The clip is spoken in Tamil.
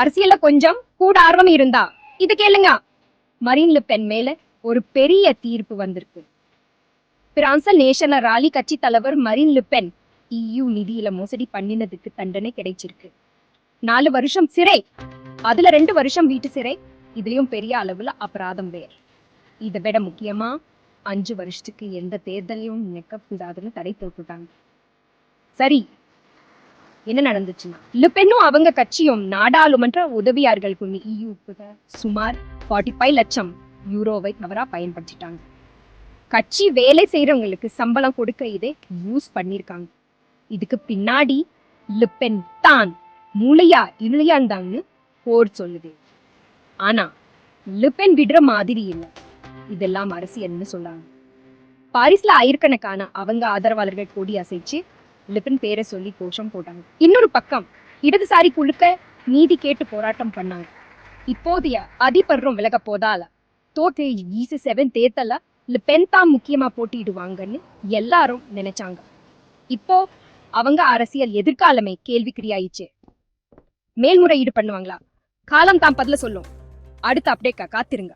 அரசியல்ல கொஞ்சம் கூட ஆர்வம் இருந்தா இது கேளுங்க. மரீன் லு பென் மேல ஒரு பெரிய தீர்ப்பு வந்திருக்கு. பிரான்சல் நேஷனல் ராலி கட்சி தலைவர் மரீன் லு பென் EU நிதியில மோசடி பண்ணினதுக்கு தண்டனை கிடைச்சிருக்கு. 4 வருஷம் சிறை, அதுல 2 வருஷம் வீட்டு சிறை. இதுலயும் பெரிய அளவுல அபராதம் வேற. இதை விட முக்கியமா 5 வருஷத்துக்கு எந்த தேர்தலையும் நிற்கக்கூடாதுன்னு தடை போட்டுட்டாங்க. சரி, என்ன நடந்துச்சுன்னா, லுபென்னும் அவங்க கட்சியும் நாடாளுமன்ற உதவியாளர்கள் குழு EUக்கு சுமார் 45 லட்சம் யூரோவை தவறா பயன்படுத்திட்டாங்க. கட்சி வேலை செய்யறவங்களுக்கு சம்பளம் கொடுக்க இதை யூஸ் பண்ணிருக்காங்க. இதுக்கு பின்னாடி லுபென் தான் மூளையா இல்லையாந்தான்னு போர் சொல்லுது. ஆனா லுபென் விடுற மாதிரி இல்லை. இதெல்லாம் அரசியல்னு சொல்லாங்க. பாரிஸ்ல ஆயிரக்கணக்கான அவங்க ஆதரவாளர்கள் கொடி அசைச்சு லுபென் பேரை சொல்லி கோஷம் போட்டாங்க. இன்னொரு பக்கம் இடதுசாரி குழுக்க நீதி கேட்டு போராட்டம் பண்ணாங்க. இப்போதைய அதிபரும் விலக போதால தோற்று E7 தேர்தல லுபென் தான் முக்கியமா போட்டிடுவாங்கன்னு எல்லாரும் நினைச்சாங்க. இப்போ அவங்க அரசியல் எதிர்காலமே கேள்விக்குறியாயிடுச்சு. மேல்முறையீடு பண்ணுவாங்களா? காலம் தான் பதில சொல்லும். அடுத்த அப்டேட்கா காத்திருங்க.